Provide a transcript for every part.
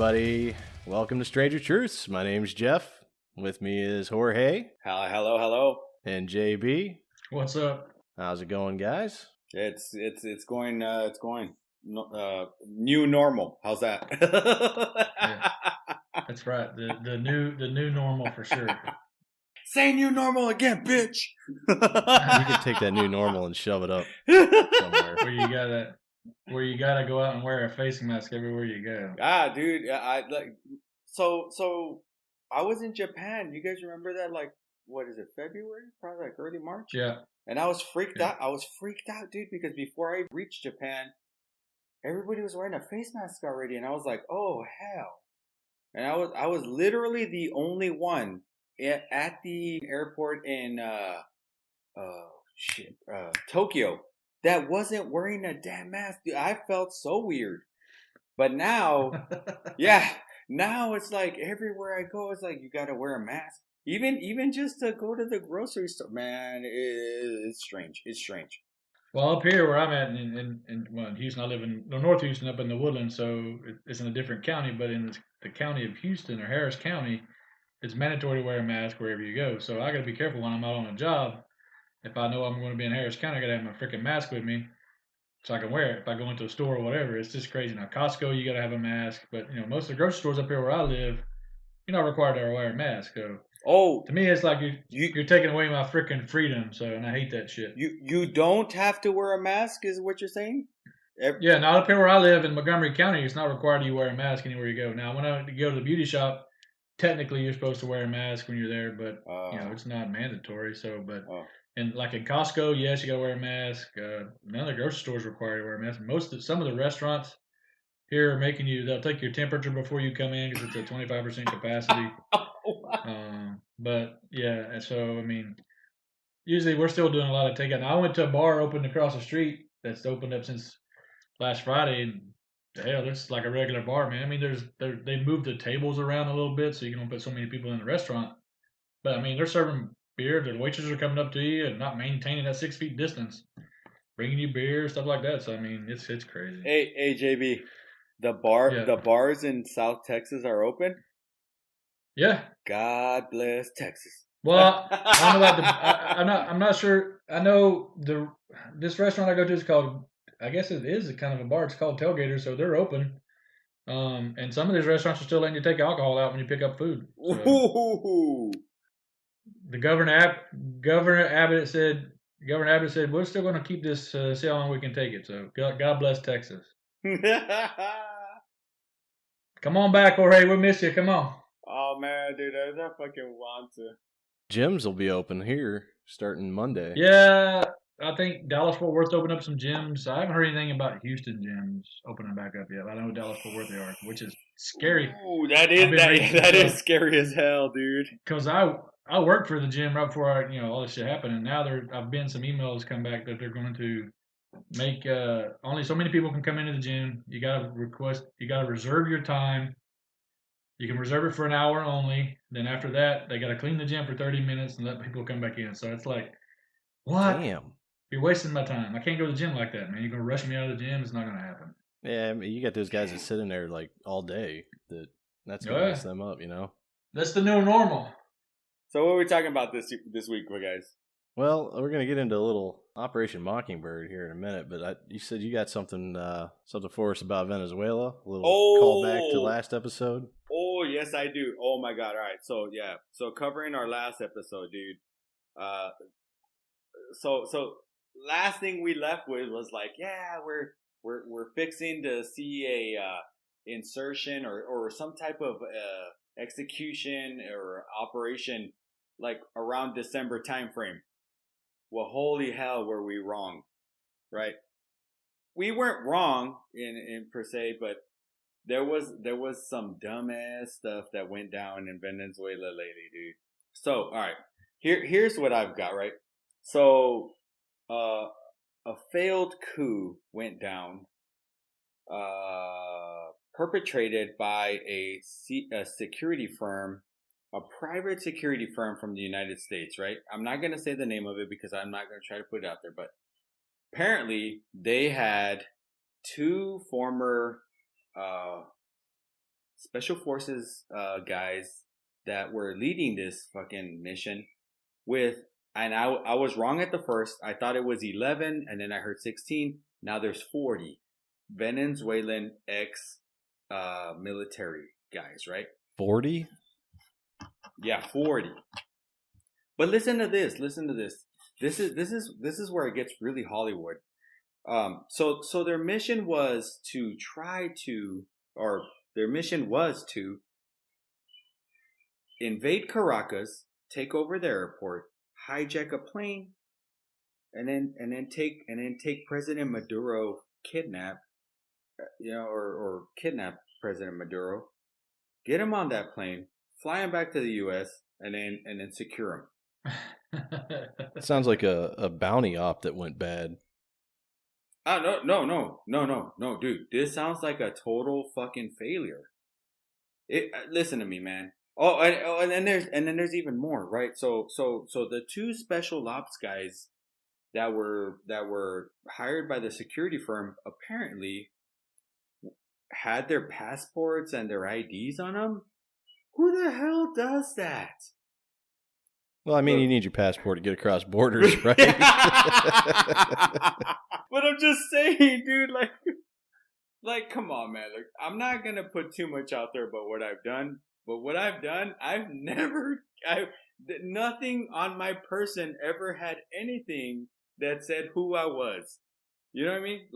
everybody. Welcome to Stranger Truths. My name's Jeff. With me is Jorge. Hello. And JB. What's up? How's it going, guys? It's going. New normal. How's that? Yeah, that's right. The new normal for sure. Say new normal again, bitch. You can take that new normal and shove it up somewhere. Where you gotta go out and wear a face mask everywhere you go. Dude, I like. So I was in Japan. You guys remember that? Like, what is it? February? Probably like early March. Yeah. And I was freaked out. I was freaked out, dude, because before I reached Japan, everybody was wearing a face mask already, and I was like, "Oh hell!" And I was literally the only one at the airport in Tokyo that wasn't wearing a damn mask. Dude, I felt so weird. But now, now it's like everywhere I go, it's like you gotta wear a mask. Even just to go to the grocery store, man, it's strange. It's strange. Well, up here where I'm at in Houston, I live in North Houston, up in the Woodlands, so it's in a different county. But in the county of Houston or Harris County, it's mandatory to wear a mask wherever you go. So I got to be careful when I'm out on a job. If I know I'm going to be in Harris County, I got to have my freaking mask with me so I can wear it. If I go into a store or whatever, it's just crazy. Now Costco, you got to have a mask, but most of the grocery stores up here where I live, you're not required to wear a mask. So to me, it's like you're taking away my freaking freedom. And I hate that shit. You don't have to wear a mask, is what you're saying? Yeah, not up here where I live in Montgomery County. It's not required you wear a mask anywhere you go. Now, when I go to the beauty shop, technically you're supposed to wear a mask when you're there, but it's not mandatory. And like in Costco, yes, you got to wear a mask. None of the grocery stores require you to wear a mask. Some of the restaurants here are making they'll take your temperature before you come in because it's a 25% capacity. But yeah, and so I mean, usually we're still doing a lot of takeout. Now, I went to a bar opened across the street that's opened up since last Friday, and hell, it's like a regular bar, man. I mean, they moved the tables around a little bit so you can only put so many people in the restaurant. But I mean, they're serving beer. The waitresses are coming up to you and not maintaining that 6 feet distance, bringing you beer, stuff like that. So I mean, it's crazy. Hey, JB, the bars in South Texas are open. Yeah. God bless Texas. Well, I don't know about I'm not sure. I know this restaurant I go to is called, I guess it is a kind of a bar. It's called Tailgater, so they're open. And some of these restaurants are still letting you take alcohol out when you pick up food. So, the Governor Abbott said we're still going to keep this. See how long we can take it. So God bless Texas. Come on back, Jorge. We miss you. Come on. Oh man, dude, I fucking want to. Gyms will be open here starting Monday. Yeah, I think Dallas-Fort Worth opened up some gyms. I haven't heard anything about Houston gyms opening back up yet. I know Dallas-Fort Worth they are, which is scary. Ooh, that is scary as hell, dude. Because I worked for the gym right before all this shit happened, and now I've been some emails come back that they're going to make only so many people can come into the gym. You got to reserve your time. You can reserve it for an hour only. Then after that, they got to clean the gym for 30 minutes and let people come back in. So it's like, what? Damn. You're wasting my time. I can't go to the gym like that, man. You're going to rush me out of the gym. It's not going to happen. Yeah, I mean, you got those guys that sit in there like all day. That's going to mess them up, That's the new normal. So what are we talking about this week, guys? Well, we're going to get into a little Operation Mockingbird here in a minute, but you said you got something for us about Venezuela? A little callback to last episode? Oh, yes, I do. Oh, my God. All right. So, yeah. So, covering our last episode, dude. So last thing we left with was like, yeah, we're fixing to see a insertion or some type of execution or operation like around December time frame. Well, holy hell, were we wrong, right? We weren't wrong in per se, but there was some dumbass stuff that went down in Venezuela lately, dude. So, all right, here's what I've got, right? So, a failed coup went down, perpetrated by a security firm, a private security firm from the United States, right? I'm not going to say the name of it because I'm not going to try to put it out there, but apparently they had two former special forces guys that were leading this fucking mission with, and I was wrong at the first. I thought it was 11, and then I heard 16. Now there's 40 Venezuelan military guys, right? 40? Yeah, 40. But listen to this. This is where it gets really Hollywood. So their mission was to invade Caracas, take over the airport, hijack a plane, and then take President Maduro kidnap President Maduro, get him on that plane, fly him back to the U.S., and then secure him. It sounds like a bounty op that went bad. No, dude. This sounds like a total fucking failure. Listen to me, man. And then there's even more, right? So the two special ops guys that were hired by the security firm apparently had their passports and their IDs on them. Who the hell does that? Well, I mean, you need your passport to get across borders, right? But I'm just saying, dude, like, come on, man. Like, I'm not gonna put too much out there about what I've done, but what I've done, nothing on my person ever had anything that said who I was. You know what I mean?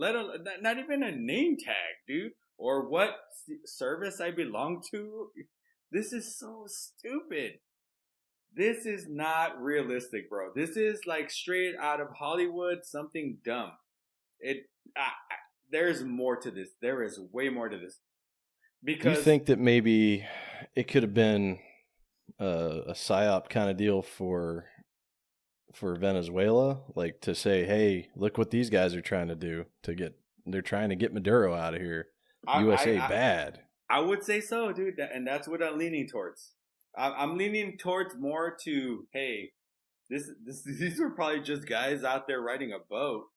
Not even a name tag, dude, or what service I belong to. This is so stupid. This is not realistic, bro. This is like straight out of Hollywood, something dumb. There's more to this. There is way more to this. Because do you think that maybe it could have been a psyop kind of deal for Venezuela, like to say, "Hey, look what these guys are trying to do they're trying to get Maduro out of here." USA bad. I would say so, dude, and that's what I'm leaning towards. I'm leaning towards more to, hey, these were probably just guys out there riding a boat.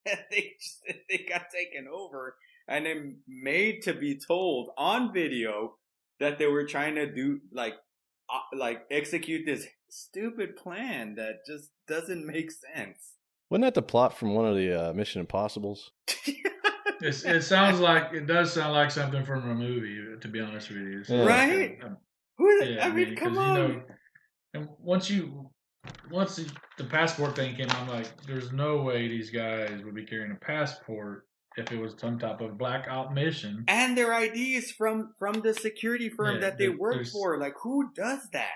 they got taken over and then made to be told on video that they were trying to do like execute this stupid plan that just doesn't make sense. Wasn't that the plot from one of the Mission Impossibles? It does sound like something from a movie, to be honest with you. So, right? I mean, come on. And once the passport thing came, I'm like, there's no way these guys would be carrying a passport if it was some type of black op mission. And their IDs from the security firm that they work for. Like, who does that?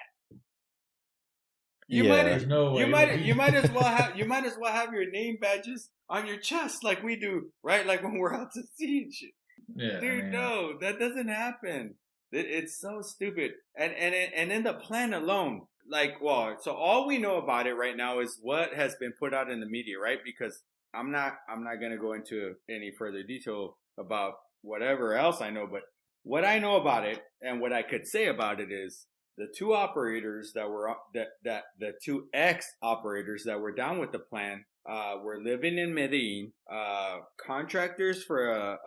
You might as well have your name badges on your chest like we do, right? Like when we're out to sea and shit. Yeah, dude, no, that doesn't happen. It's so stupid. And in the plan alone, so all we know about it right now is what has been put out in the media, right? Because I'm not gonna go into any further detail about whatever else I know, but what I know about it and what I could say about it is the two operators the two ex-operators that were down with the plan were living in Medellin, contractors for a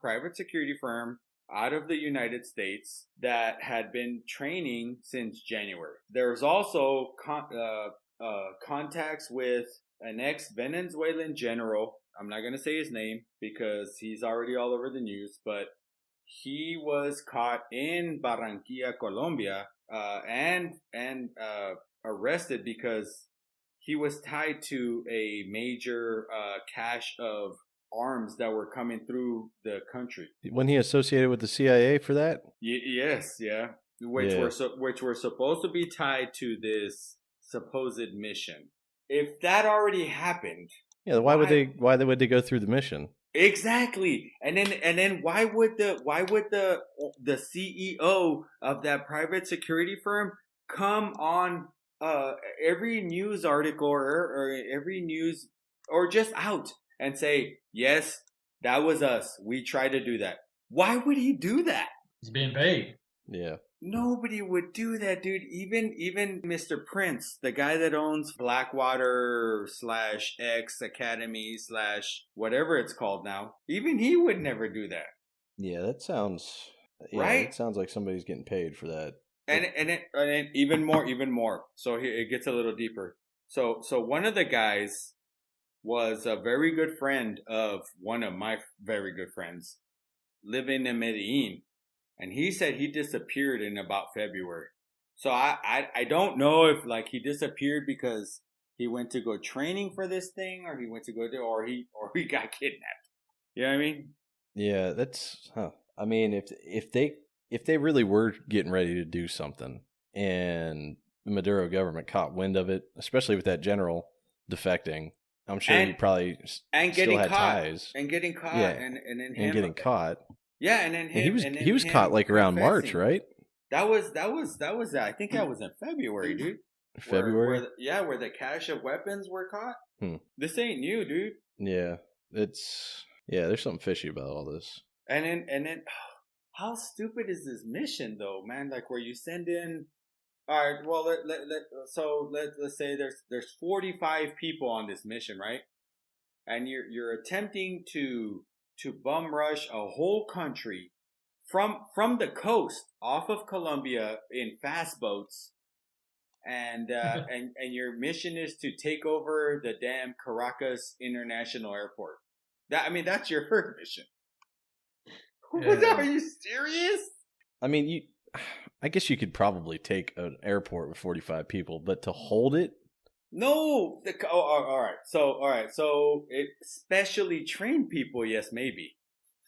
private security firm out of the United States that had been training since January. There's also contacts with an ex-Venezuelan general. I'm not going to say his name because he's already all over the news, but he was caught in Barranquilla, Colombia, and arrested because he was tied to a major cache of arms that were coming through the country. Wasn't he associated with the CIA for that? Yes, yeah. Which were supposed to be tied to this supposed mission. If that already happened, yeah, why would they go through the mission? Exactly. And then why would the CEO of that private security firm come on every news article or every news or just out and say, yes, that was us. We tried to do that. Why would he do that? He's being paid. Yeah. Nobody would do that, dude. Even Mr. Prince, the guy that owns Blackwater /X Academy / whatever it's called now, even he would never do that. Yeah, that sounds. Yeah, right? it sounds like somebody's getting paid for that. And even more. So here it gets a little deeper. So one of the guys was a very good friend of one of my very good friends living in Medellin, and he said he disappeared in about February. So I don't know if like he disappeared because he went to go training for this thing, or he went to go to, or he got kidnapped. You know what I mean? Yeah, that's. Huh. I mean, if they really were getting ready to do something, and the Maduro government caught wind of it, especially with that general defecting, I'm sure he probably and still getting had caught ties. and getting caught, Yeah, and then and him getting caught. Yeah, and then him, he was caught like around March, confessing. right? That was I think that was in February, dude. February. Where the cache of weapons were caught. Hmm. This ain't new, dude. Yeah, there's something fishy about all this. And then, how stupid is this mission though, man? Like where you send in. All right, well let's say there's 45 people on this mission, right? And you're attempting to bum rush a whole country from the coast off of Colombia in fast boats, and your mission is to take over the damn Caracas International Airport. That's your first mission. Yeah. Are you serious? I mean, I guess you could probably take an airport with 45 people, but to hold it. No. All right. So it specially trained people. Yes, maybe.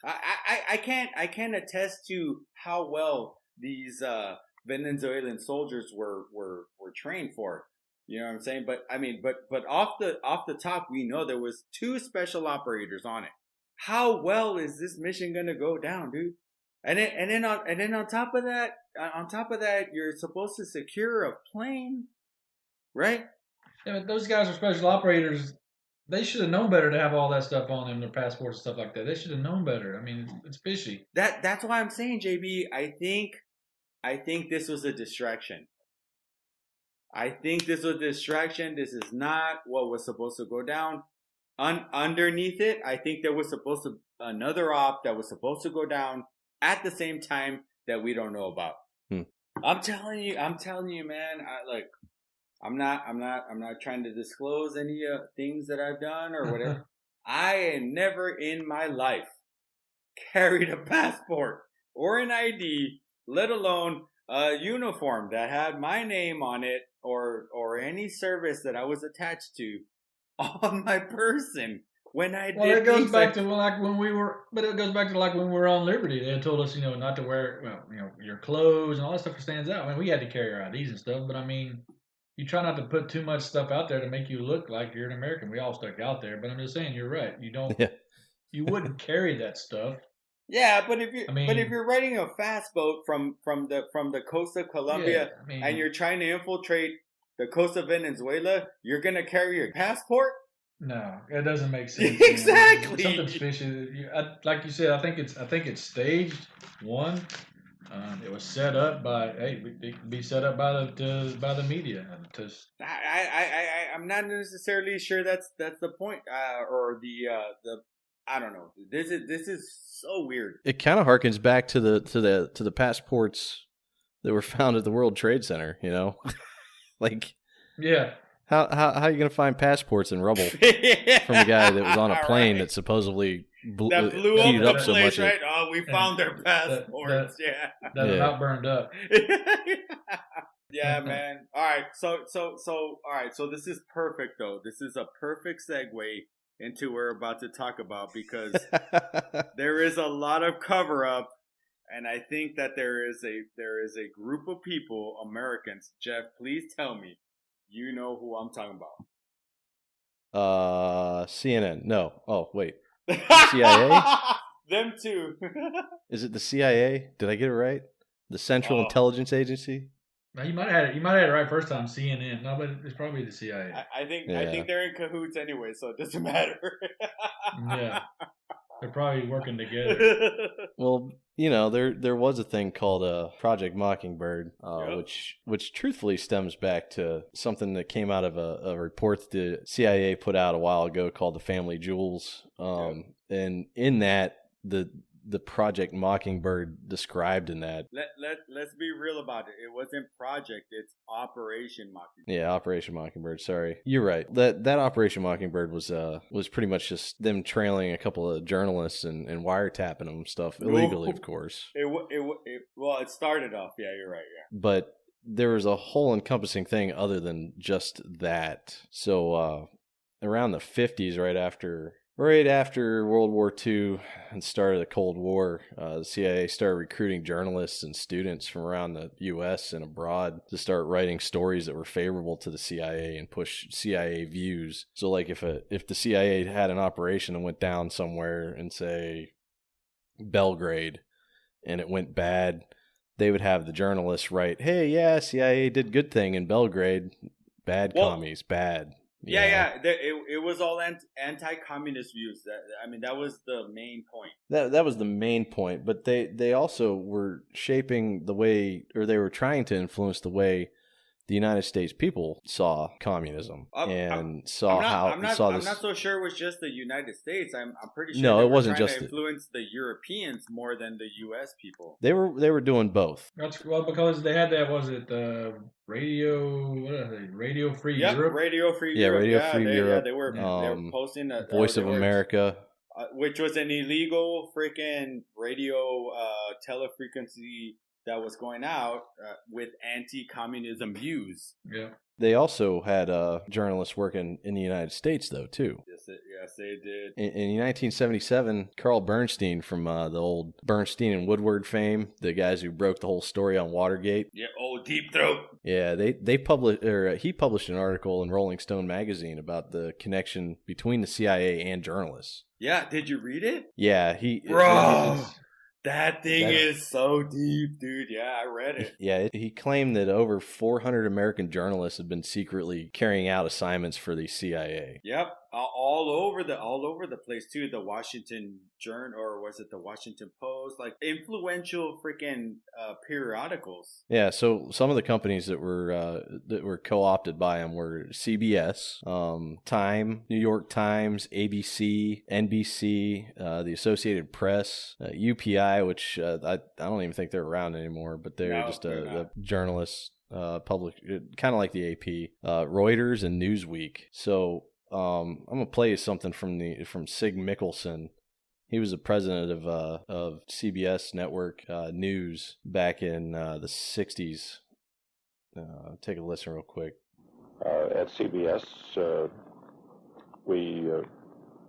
I can't attest to how well these Venezuelan soldiers were trained for. You know what I'm saying? But but off the top, we know there was 2 special operators on it. How well is this mission gonna go down, dude? And then on top of that, you're supposed to secure a plane, right? Yeah, but those guys are special operators. They should have known better to have all that stuff on them, their passports and stuff like that. They should have known better. I mean, it's fishy. That's why I'm saying, JB. I think this was a distraction. This is not what was supposed to go down. Underneath it, I think there was supposed to another op that was supposed to go down at the same time that we don't know about. I'm telling you, man. I'm not trying to disclose any things that I've done or whatever. I ain't never in my life carried a passport or an ID, let alone a uniform that had my name on it or any service that I was attached to on my person. When I well, did it goes back to like when we were, but it goes back to like when we were on Liberty. They had told us, not to wear, your clothes and all that stuff stands out. I mean, we had to carry our IDs and stuff, but I mean, you try not to put too much stuff out there to make you look like you're an American. We all stuck out there, but I'm just saying, you're right. You don't, you wouldn't carry that stuff. Yeah, but if you're riding a fast boat from the coast of Colombia and you're trying to infiltrate the coast of Venezuela, you're gonna carry your passport? No, it doesn't make sense. Exactly. Something's fishy. Like you said, I think it's staged. One, it was set up by it could be set up by the media. I'm not necessarily sure that's the point or the I don't know. This is so weird. It kind of harkens back to the passports that were found at the World Trade Center. Like yeah. How are you gonna find passports in rubble from a guy that was on a plane that supposedly blew up the place, so much? Right? Oh, we found their passports. That are not burned up. Yeah, man. All right. So all right. So this is perfect, though. This is a perfect segue into what we're about to talk about because there is a lot of cover up, and I think that there is a group of people, Americans. Jeff, please tell me. You know who I'm talking about. CNN. No. Oh, wait. CIA? Them too. Is it the CIA? Did I get it right? The Central Intelligence Agency? No, you might have had it right first time. CNN. No, but it's probably the CIA. I think they're in cahoots anyway, so it doesn't matter. Yeah. They're probably working together. Well, there was a thing called Project Mockingbird, which truthfully stems back to something that came out of a report that the CIA put out a while ago called the Family Jewels. And in that, the the Project Mockingbird described in that. Let's be real about it. It wasn't Project, it's Operation Mockingbird. Yeah, Operation Mockingbird. Sorry, you're right. That Operation Mockingbird was pretty much just them trailing a couple of journalists and wiretapping them stuff illegally, of course. It started off. Yeah, you're right. Yeah, but there was a whole encompassing thing other than just that. So around the 50s, right after World War II and start of the Cold War, the CIA started recruiting journalists and students from around the U.S. and abroad to start writing stories that were favorable to the CIA and push CIA views. So, like, if the CIA had an operation and went down somewhere in, say, Belgrade, and it went bad, they would have the journalists write, "Hey, yeah, CIA did good thing in Belgrade, bad commies, bad." Yeah. It was all anti-communist views. That was the main point. That was the main point. But they also were shaping the way, or they were trying to influence the way the United States people saw communism I'm not so sure it was just the United States. I'm pretty sure no, they it wasn't were just to influence the Europeans more than the U.S. people. They were doing both. That's because they had that. Was it Radio Free Europe? Radio Free yeah, Europe. Radio Free Europe. Yeah, they were posting Voice of America, which was an illegal freaking radio telefrequency that was going out with anti-communism views. Yeah. They also had journalists working in the United States, though, too. Yes, they did. In 1977, Carl Bernstein from the old Bernstein and Woodward fame, the guys who broke the whole story on Watergate. Yeah, Deep Throat. Yeah, he published an article in Rolling Stone magazine about the connection between the CIA and journalists. Yeah, did you read it? Yeah, Bro! That thing is so deep, dude. Yeah, I read it. Yeah, he claimed that over 400 American journalists had been secretly carrying out assignments for the CIA. Yep, all over the place too. The Washington Journal, or was it the Washington Post? Like influential freaking periodicals. Yeah, so some of the companies that were co-opted by him were CBS, Time, New York Times, ABC, NBC, the Associated Press, UPI, which I don't even think they're around anymore, but they're just a journalist, public, kind of like the AP, Reuters and Newsweek. So I'm gonna play you something from Sig Mickelson. He was the president of CBS Network News back in the 60s. Take a listen real quick. At CBS, we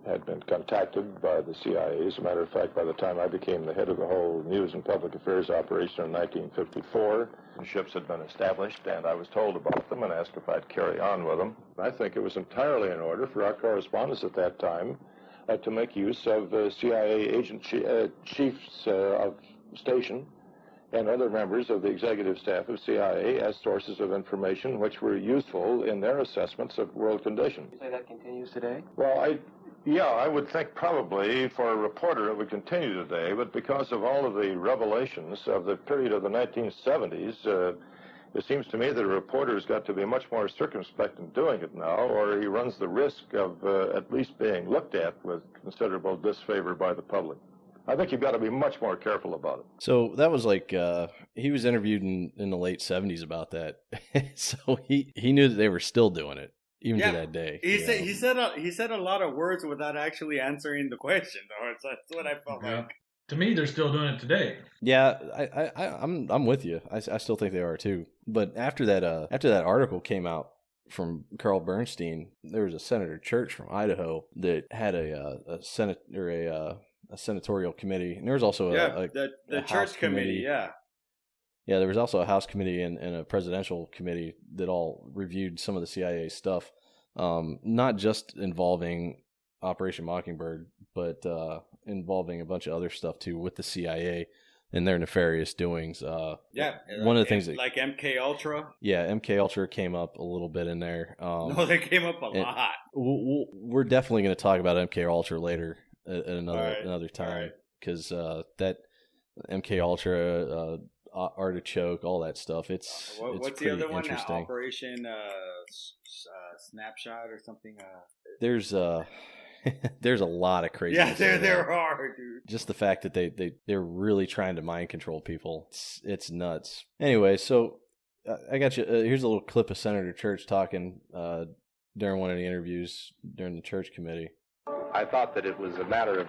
had been contacted by the CIA. As a matter of fact, by the time I became the head of the whole News and Public Affairs operation in 1954, the ships had been established, and I was told about them and asked if I'd carry on with them. I think it was entirely in order for our correspondents at that time to make use of CIA agent chiefs of station and other members of the executive staff of CIA as sources of information which were useful in their assessments of world conditions. You say that continues today? Well, I would think probably for a reporter it would continue today, but because of all of the revelations of the period of the 1970s, it seems to me that a reporter's got to be much more circumspect in doing it now, or he runs the risk of at least being looked at with considerable disfavor by the public. I think you've got to be much more careful about it. So that was like, he was interviewed in the late 70s about that. So he knew that they were still doing it. Even to that day. He said a lot of words without actually answering the question, though. That's what I felt like. To me, they're still doing it today. Yeah, I'm with you. I still think they are too. But after that article came out from Carl Bernstein, there was a Senator Church from Idaho that had a Senate or a senatorial committee, and there was also the Church committee. Yeah, there was also a House committee and a presidential committee that all reviewed some of the CIA stuff, not just involving Operation Mockingbird, but involving a bunch of other stuff too with the CIA and their nefarious doings. One of the things like MK Ultra. Yeah, MK Ultra came up a little bit in there. No, they came up a lot. We're definitely going to talk about MK Ultra later at another time, because that MK Ultra. Artichoke, all that stuff. What's the other one? Operation Snapshot or something. There's There's a lot of crazy. Yeah, there are, dude. Just the fact that they're really trying to mind control people. It's nuts. Anyway, so I got you. Here's a little clip of Senator Church talking during one of the interviews during the church committee. I thought that it was a matter of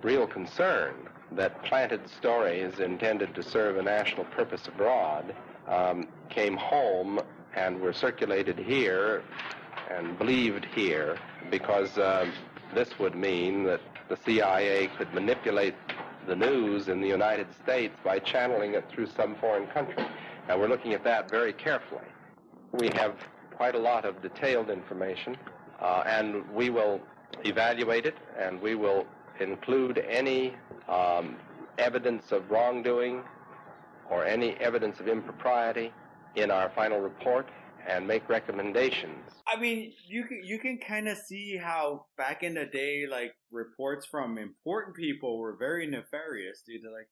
real concern that planted stories intended to serve a national purpose abroad came home and were circulated here and believed here, because this would mean that the CIA could manipulate the news in the United States by channeling it through some foreign country. And we're looking at that very carefully. We have quite a lot of detailed information, and we will evaluate it, and we will include any evidence of wrongdoing or any evidence of impropriety in our final report and make recommendations. I mean, you can kind of see how back in the day, like, reports from important people were very nefarious, dude. Like,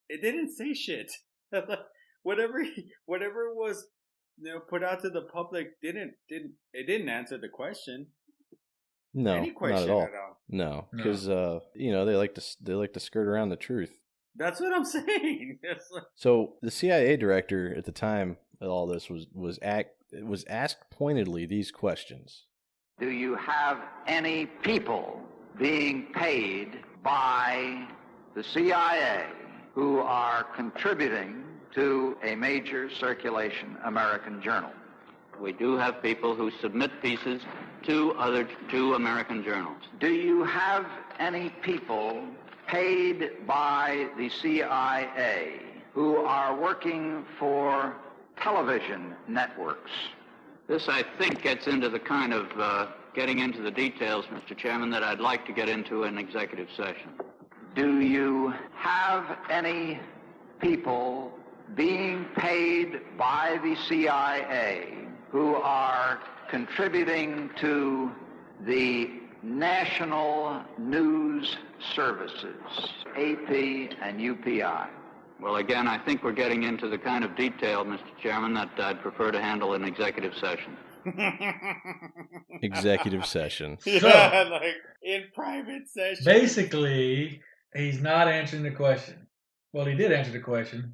it didn't say shit. whatever was, put out to the public didn't answer the question. No, Any question not at all. No, because they like to skirt around the truth. That's what I'm saying. So the CIA director at the time of all this was asked pointedly these questions. Do you have any people being paid by the CIA who are contributing to a major circulation American journal? We do have people who submit pieces to American journals. Do you have any people paid by the CIA who are working for television networks? This, I think, gets into the kind of getting into the details, Mr. Chairman, that I'd like to get into in executive session. Do you have any people being paid by the CIA who are contributing to the National News Services, AP and UPI? Well, again, I think we're getting into the kind of detail, Mr. Chairman, that I'd prefer to handle in executive session. Executive session. Yeah, like in private session. Basically, he's not answering the question. Well, he did answer the question.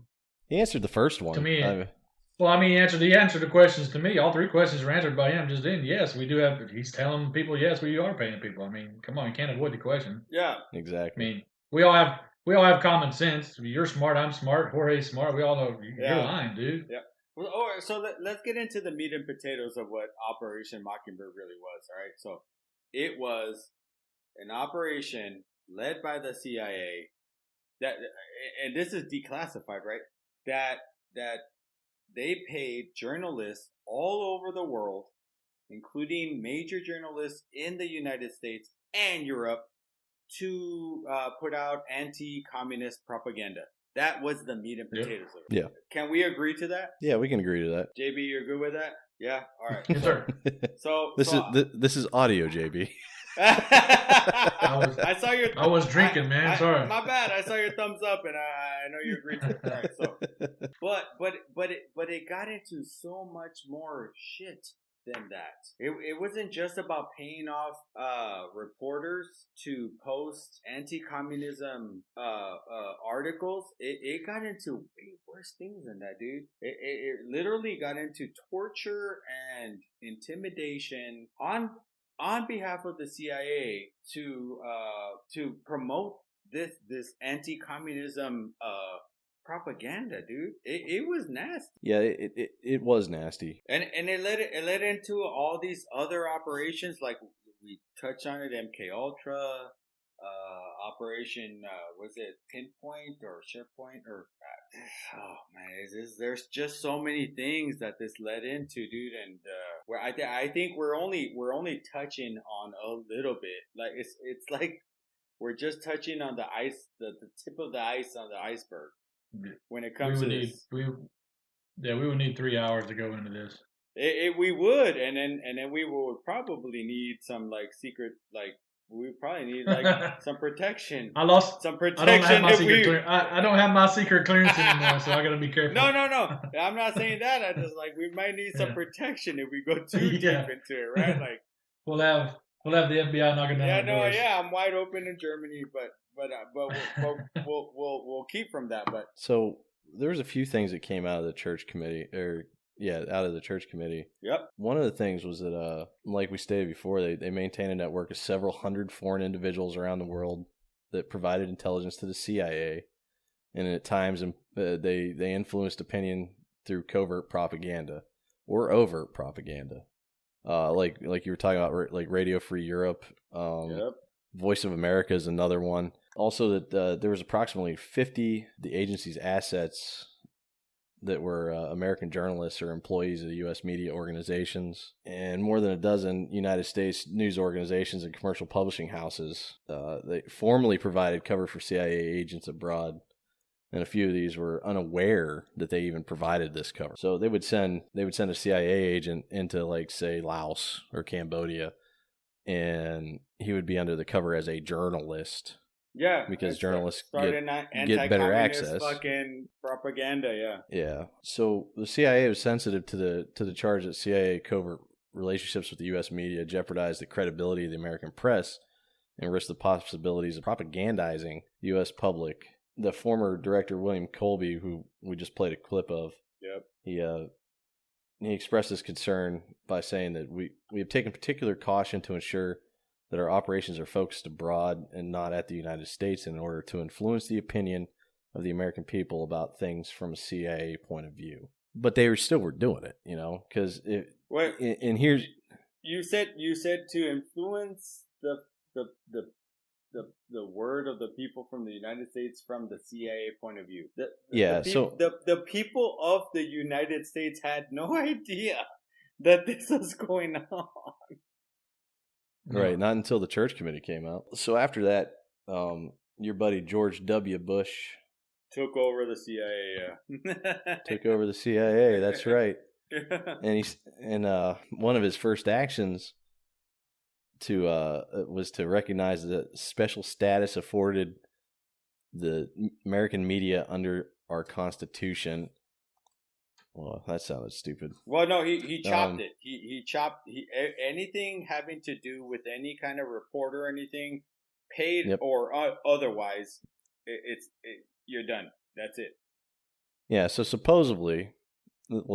He answered the first one. To me, he answered the questions to me. All three questions were answered by him just then. Yes, we do have. He's telling people, yes, we are paying people. I mean, come on, you can't avoid the question. Yeah, exactly. I mean, we all have common sense. You're smart. I'm smart. Jorge's smart. We all know you're lying, dude. Yeah. Well, all right, so let's get into the meat and potatoes of what Operation Mockingbird really was. All right, so it was an operation led by the CIA that, and this is declassified, right? That they paid journalists all over the world, including major journalists in the United States and Europe, to put out anti-communist propaganda. That was the meat and potatoes of it. Yeah. Can we agree to that? Yeah, we can agree to that. JB, you're good with that? Yeah? All right. Yes, sir. This is audio, JB. I saw your. I was drinking, man. Sorry. My bad. I saw your thumbs up, and I know you agreed to it. All right. So, but it got into so much more shit than that. It wasn't just about paying off reporters to post anti-communism articles. It got into way worse things than that, dude. It literally got into torture and intimidation on behalf of the CIA to promote this anti-communism propaganda, dude. It was nasty. Yeah, it was nasty. And it led into all these other operations, like we touched on it, MK Ultra, Operation was it Pinpoint or SharePoint or oh man, there's just so many things that this led into, dude. And where I think we're only touching on a little bit. Like it's like we're just touching on the ice, the tip of the ice on the iceberg. When it comes to this, we would need 3 hours to go into this. We would, and then we would probably need some like secret, like we probably need like some protection. I lost some protection. I don't have my secret clearance anymore, so I gotta be careful. No. I'm not saying that. I just like we might need some protection if we go too deep into it, right? Like we'll have We'll have the FBI knocking down our doors. I'm wide open in Germany, but we'll keep from that. But so there's a few things that came out of the church committee, out of the church committee. Yep. One of the things was that, like we stated before, they maintain a network of several hundred foreign individuals around the world that provided intelligence to the CIA, and at times they influenced opinion through covert propaganda or overt propaganda. Like you were talking about, like Radio Free Europe. Yep. Voice of America is another one. Also, that there was approximately 50 the agency's assets that were American journalists or employees of the U.S. media organizations, and more than a dozen United States news organizations and commercial publishing houses. They formerly provided cover for CIA agents abroad, and a few of these were unaware that they even provided this cover. So they would send a CIA agent into, like, say, Laos or Cambodia, and he would be under the cover as a journalist. Yeah, because journalists get better access. Fucking propaganda, yeah. Yeah. So the CIA was sensitive to the charge that CIA covert relationships with the U.S. media jeopardized the credibility of the American press and risked the possibilities of propagandizing the U.S. public. The former director William Colby, who we just played a clip of, yep, he expressed his concern by saying that we have taken particular caution to ensure that our operations are focused abroad and not at the United States in order to influence the opinion of the American people about things from a CIA point of view. But they were doing it, because and here's you said to influence the word of the people from the United States from the CIA point of view. The people of the United States had no idea that this was going on. Right, not until the church committee came out. So after that, your buddy George W. Bush took over the CIA. Yeah. Took over the CIA. That's right. And one of his first actions was to recognize the special status afforded the American media under our Constitution. Well, that sounded stupid. Well, no, he chopped it. He chopped anything having to do with any kind of reporter or anything, paid or otherwise. You're done. That's it. Yeah. So supposedly,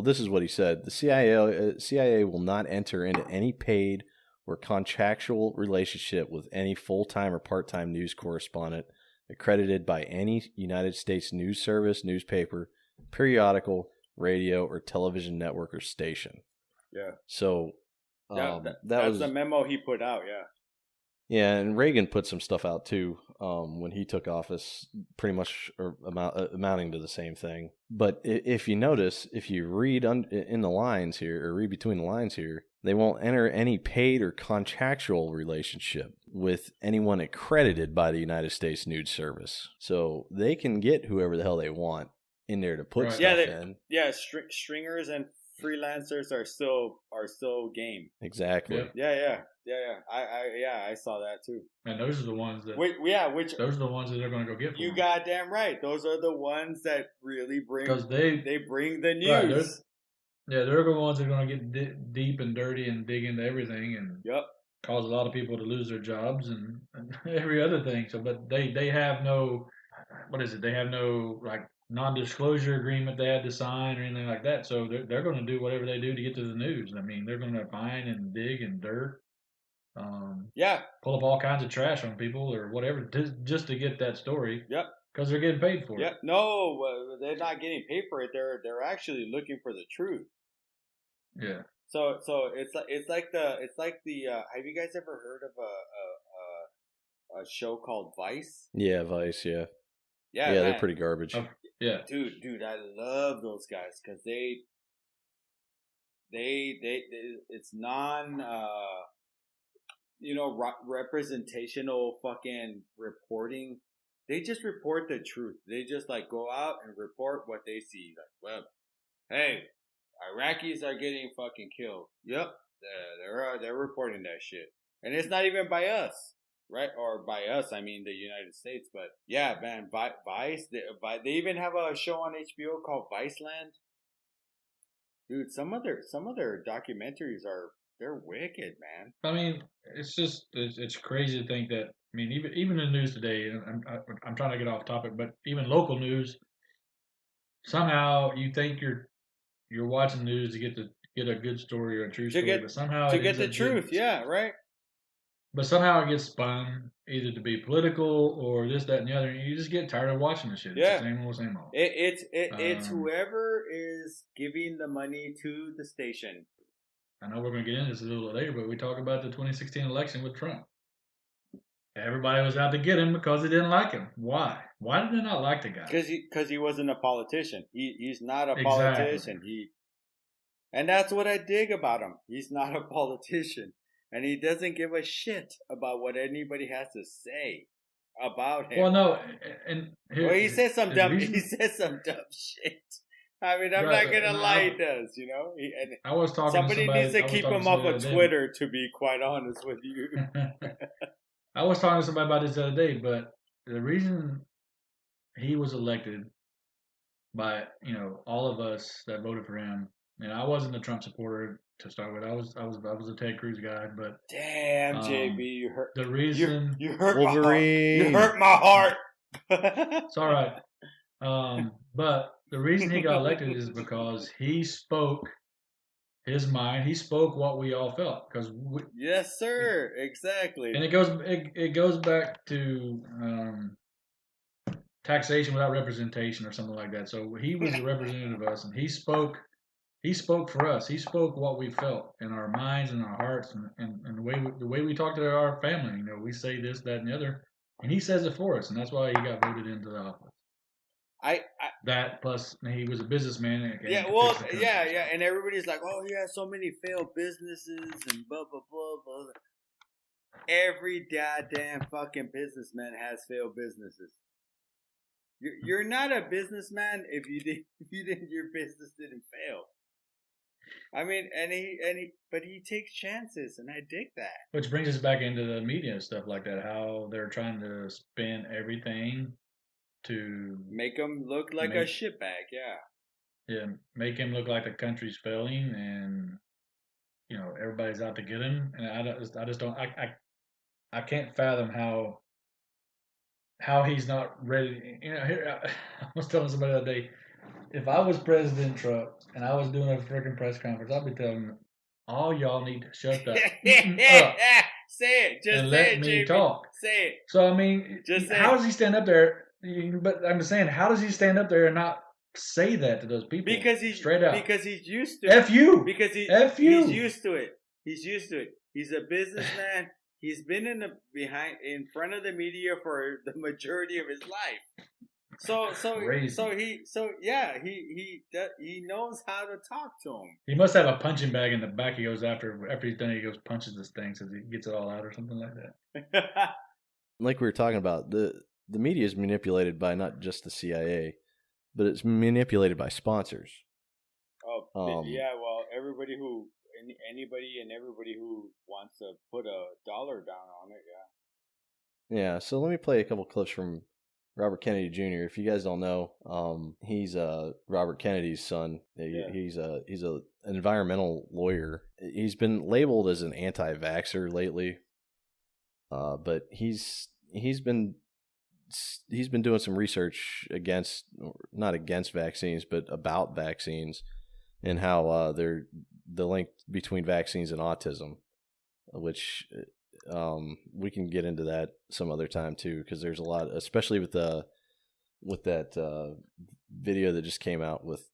this is what he said: the CIA will not enter into any paid or contractual relationship with any full-time or part-time news correspondent accredited by any United States news service, newspaper, periodical, radio, or television network or station. Yeah. So that's the memo he put out, yeah. Yeah, and Reagan put some stuff out too when he took office, pretty much amounting to the same thing. But if you notice, if you read in the lines here, or read between the lines here, they won't enter any paid or contractual relationship with anyone accredited by the United States News Service. So they can get whoever the hell they want in there to put stuff in. Yeah, stringers and freelancers are still game. Exactly. Yeah. I saw that too. And those are the ones that. Those are the ones that they're going to go get. For you them. Goddamn right. Those are the ones that really bring. Because they bring the news. Right, they're the ones that are going to get deep and dirty and dig into everything and cause a lot of people to lose their jobs and every other thing. So, but they have no. What is it? They have no non-disclosure agreement they had to sign or anything like that. So they're going to do whatever they do to get to the news. I mean, they're going to find and dig and dirt. Pull up all kinds of trash on people or whatever just to get that story. Yep. Because they're getting paid for it. Yep. No, they're not getting paid for it. They're actually looking for the truth. Yeah. So it's like the have you guys ever heard of a show called Vice? Yeah, Vice. Yeah. Yeah, they're pretty garbage. Yeah, dude, I love those guys because they it's non representational fucking reporting. They just report the truth. They just go out and report what they see. Hey, Iraqis are getting fucking killed. Yep, they're reporting that shit, and it's not even by us. Right, or by us, I mean the United States. But yeah, man, Vice. They even have a show on HBO called Viceland. Dude, some of their documentaries are They're wicked, man. I mean, it's crazy to think that. I mean, even in the news today, and I'm trying to get off topic, but even local news, somehow you think you're watching news to get a good story or a true story, but somehow to get the truth, yeah, right. But somehow it gets spun either to be political or this, that, and the other. And you just get tired of watching this shit. It's the same old, same old. It's whoever is giving the money to the station. I know we're going to get into this a little later, but we talk about the 2016 election with Trump. Everybody was out to get him because they didn't like him. Why? Why did they not like the guy? Because he wasn't a politician. He's not a politician. And that's what I dig about him. He's not a politician. And he doesn't give a shit about what anybody has to say about him. Well, no, he says some dumb. He says some dumb shit. I mean, I'm not gonna lie, he does. You know. I was talking. Somebody needs to keep him off of Twitter. To be quite honest with you. I was talking to somebody about this the other day, but the reason he was elected by all of us that voted for him, and I wasn't a Trump supporter to start with. I was a Ted Cruz guy, but damn, JB, you hurt the reason you hurt Wolverine. You hurt my heart. It's all right. But the reason he got elected is because he spoke his mind. He spoke what we all felt. Yes, sir. Exactly. And it goes back to taxation without representation or something like that. So he was a representative of us, and he spoke. He spoke for us. He spoke what we felt in our minds and our hearts, and the way we talk to our family. We say this, that, and the other, and he says it for us, and that's why he got voted into the office. That plus he was a businessman. And everybody's like, oh, he has so many failed businesses and blah blah blah blah. Every goddamn fucking businessman has failed businesses. You're not a businessman if your business didn't fail. I mean, but he takes chances, and I dig that. Which brings us back into the media and stuff like that. How they're trying to spin everything to make him look like a shitbag. Yeah, make him look like the country's failing, and everybody's out to get him. And I just don't. I can't fathom how he's not ready. Here I was telling somebody the other day. If I was President Trump and I was doing a freaking press conference, I'd be telling them, all y'all need to shut up. Say it. Just and say let it, me JB. talk. Say it. So, I mean, how does he stand up there? But I'm saying, how does he stand up there and not say that to those people? Because he's straight up. Because he's used to it. F you. Because he's used to it. He's used to it. He's a businessman. He's been in front of the media for the majority of his life. He knows how to talk to him. He must have a punching bag in the back. He goes after he's done. He goes punches this thing so he gets it all out or something like that. Like we were talking about, the media is manipulated by not just the CIA, but it's manipulated by sponsors. Oh, yeah. Well, anybody and everybody who wants to put $1 down on it, yeah. Yeah. So let me play a couple clips from Robert Kennedy Jr. If you guys don't know, he's Robert Kennedy's son. He's an environmental lawyer. He's been labeled as an anti-vaxxer lately, but he's been doing some research not against vaccines, but about vaccines and how they're the link between vaccines and autism, which we can get into that some other time too, because there's a lot, especially with that video that just came out with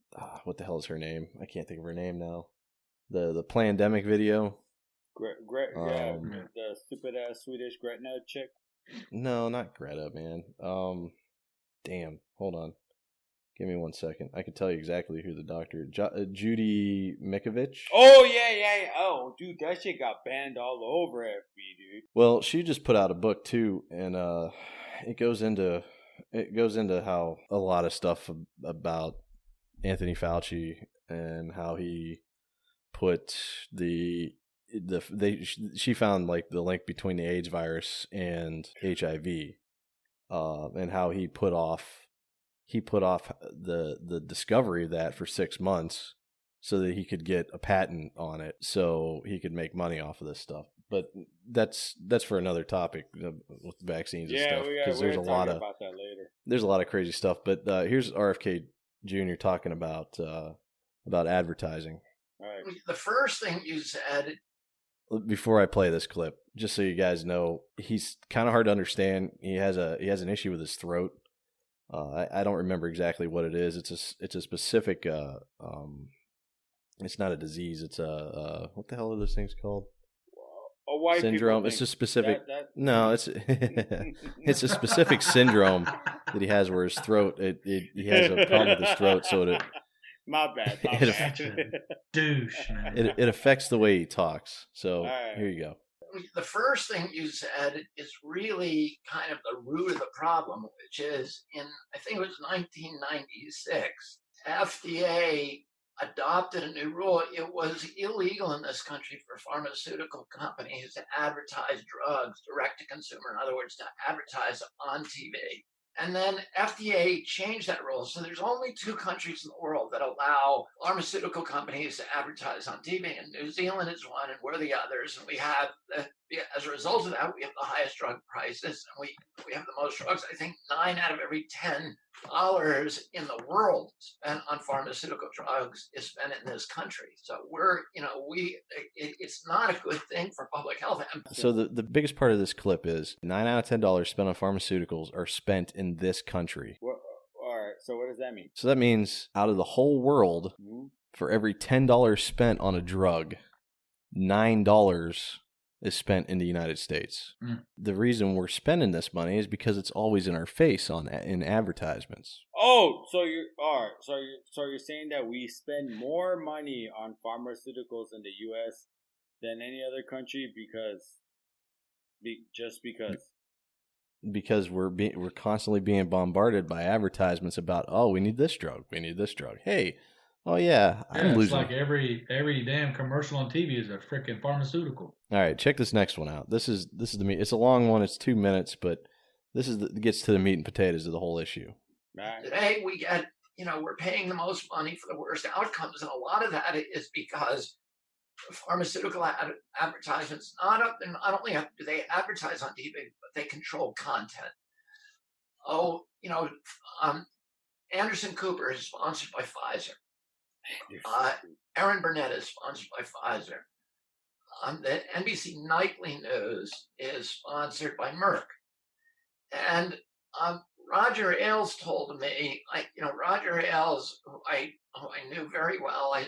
what the hell is her name? I can't think of her name now. The Plandemic video. The stupid ass Swedish Gretna chick. No, not Greta, man. Damn. Hold on. Give me 1 second. I can tell you exactly who the doctor. Judy Mikovich. Oh yeah. Oh, dude, that shit got banned all over FB, dude. Well, she just put out a book too, and it goes into how a lot of stuff about Anthony Fauci and how he put she found like the link between the AIDS virus and HIV, and how he put off the discovery of that for 6 months so that he could get a patent on it so he could make money off of this stuff. But that's for another topic with vaccines and stuff, because there's a lot of about that later. There's a lot of crazy stuff. But here's RFK Jr. talking about advertising. All right. The first thing you said. Before I play this clip, just so you guys know, he's kind of hard to understand. He has an issue with his throat. I don't remember exactly what it is. It's a specific. It's not a disease. It's a what the hell are those things called? A white syndrome. It's a specific. No, it's it's a specific syndrome that he has where his throat. He has a problem with his throat, so it. My bad. Douche, man. It affects the way he talks. So Here you go. The first thing you said is really kind of the root of the problem, which is I think it was 1996, FDA adopted a new rule. It was illegal in this country for pharmaceutical companies to advertise drugs direct to consumer. In other words, to advertise on TV. And then FDA changed that rule. So there's only 2 countries in the world that allow pharmaceutical companies to advertise on TV. And New Zealand is one, and we're the others. And we have, as a result of that, we have the highest drug prices. And we have the most drugs. I think 9 out of every $10 in the world spent on pharmaceutical drugs is spent in this country. So it's not a good thing for public health. So the biggest part of this clip is 9 out of $10 spent on pharmaceuticals are spent in this country. Well, all right. So what does that mean? So that means out of the whole world, for every $10 spent on a drug, $9 is spent in the United States. The reason we're spending this money is because it's always in our face in advertisements. Oh, so you're all right. So you're saying that we spend more money on pharmaceuticals in the U.S. than any other country because we're constantly being bombarded by advertisements about, oh, we need this drug, hey, oh yeah, I'm losing. It's like every damn commercial on TV is a freaking pharmaceutical. All right, check this next one out. This is the meat. It's a long one. It's 2 minutes, but this gets to the meat and potatoes of the whole issue. Today we get, we're paying the most money for the worst outcomes, and a lot of that is because pharmaceutical advertisements not only do they advertise on TV, but they control content. Anderson Cooper is sponsored by Pfizer. Aaron Burnett is sponsored by Pfizer. The NBC Nightly News is sponsored by Merck. And Roger Ailes told me, Roger Ailes, who I knew very well, and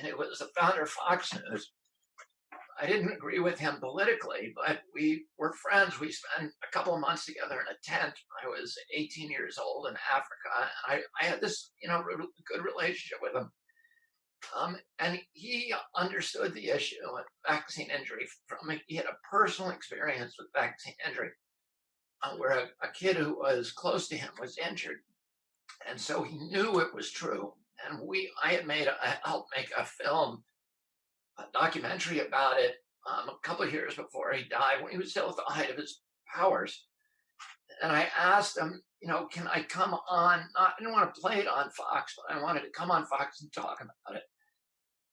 he was the founder of Fox News. I didn't agree with him politically, but we were friends. We spent a couple of months together in a tent. I was 18 years old in Africa. I had this, good relationship with him. And he understood the issue of vaccine injury he had a personal experience with vaccine injury, where a kid who was close to him was injured. And so he knew it was true. And I had helped make a documentary about it a couple of years before he died, when he was still at the height of his powers. And I asked him, can I come on? I didn't want to play it on Fox, but I wanted to come on Fox and talk about it.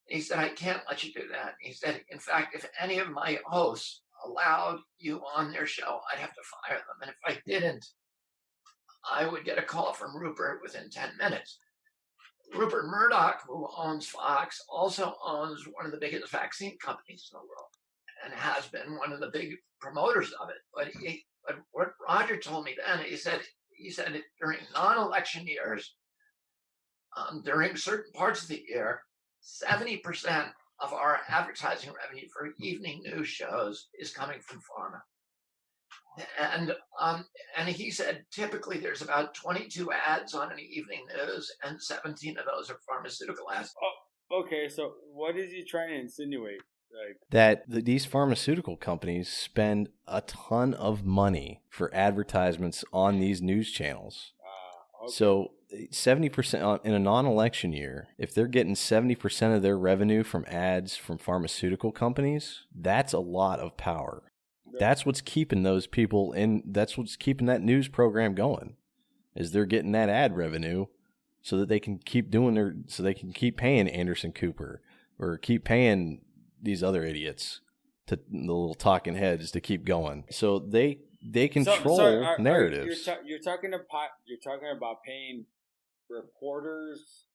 He said, I can't let you do that. He said, in fact, if any of my hosts allowed you on their show, I'd have to fire them. And if I didn't, I would get a call from Rupert within 10 minutes. Rupert Murdoch, who owns Fox, also owns one of the biggest vaccine companies in the world and has been one of the big promoters of it. But what Roger told me then, he said during non-election years, during certain parts of the year, 70% of our advertising revenue for evening news shows is coming from pharma. And he said typically there's about 22 ads on an evening news, and 17 of those are pharmaceutical ads. Oh, okay, so what is he trying to insinuate? That these pharmaceutical companies spend a ton of money for advertisements on these news channels. Okay. So 70% in a non-election year, if they're getting 70% of their revenue from ads from pharmaceutical companies, that's a lot of power. That's what's keeping those people in. That's what's keeping that news program going, is they're getting that ad revenue. so that they can keep paying Anderson Cooper or keep paying these other idiots, to the little talking heads, to keep going. So they control narratives. You're talking about paying reporters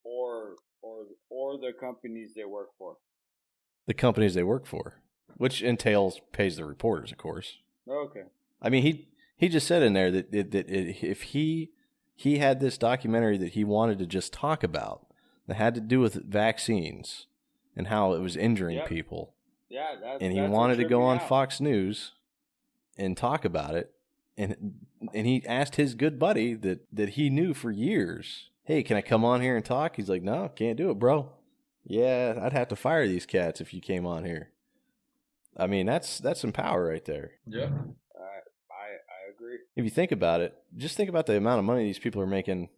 or the companies they work for. The companies they work for, which pays the reporters, of course. Okay. I mean, he just said in there that if he had this documentary that he wanted to just talk about that had to do with vaccines and how it was injuring people. Yeah, and he wanted to go on Fox News and talk about it, and he asked his good buddy that he knew for years, "Hey, can I come on here and talk?" He's like, "No, can't do it, bro. Yeah, I'd have to fire these cats if you came on here." I mean, that's some power right there. Yeah. I agree. If you think about it, just think about the amount of money these people are making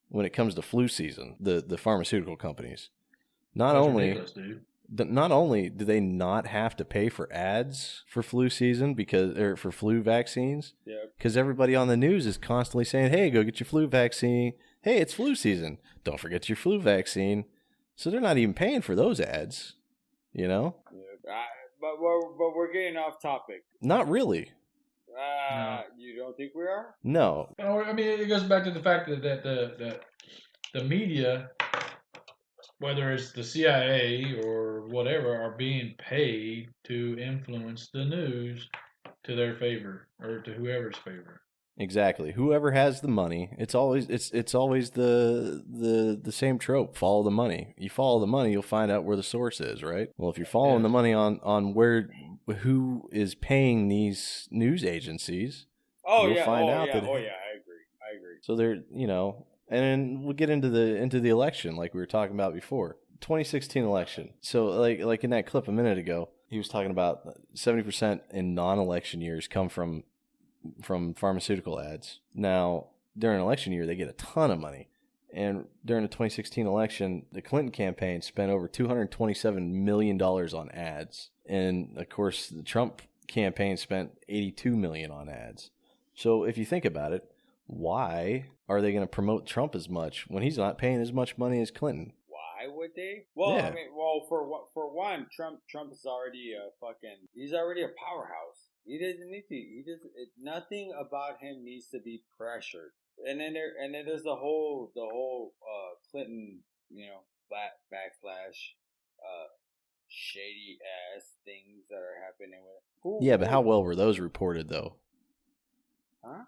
when it comes to flu season, the pharmaceutical companies. Not only do they not have to pay for ads for flu season for flu vaccines, because everybody on the news is constantly saying, "Hey, go get your flu vaccine. Hey, it's flu season. Don't forget your flu vaccine." So they're not even paying for those ads, you know? Yeah, but we're getting off topic. Not really. No. You don't think we are? No. I mean, it goes back to the fact that the media, whether it's the CIA or whatever, are being paid to influence the news to their favor or to whoever's favor. Exactly. Whoever has the money, it's always the same trope. Follow the money. You follow the money, you'll find out where the source is, right? Well, if you're following the money on who is paying these news agencies, you'll find out that. Oh yeah, I agree. So they're, and then we'll get into the election like we were talking about before. 2016 election. So like in that clip a minute ago, he was talking about 70% in non-election years come from pharmaceutical ads. Now, during an election year, they get a ton of money. And during the 2016 election, the Clinton campaign spent over $227 million on ads. And, of course, the Trump campaign spent $82 million on ads. So if you think about it, why are they going to promote Trump as much when he's not paying as much money as Clinton? Why would they? Well, yeah. I mean, for one, Trump is already he's already a powerhouse. He doesn't need to. Nothing about him needs to be pressured. And then there's the whole Clinton, backslash, shady ass things that are happening with. Yeah, but how well were those reported though? Huh?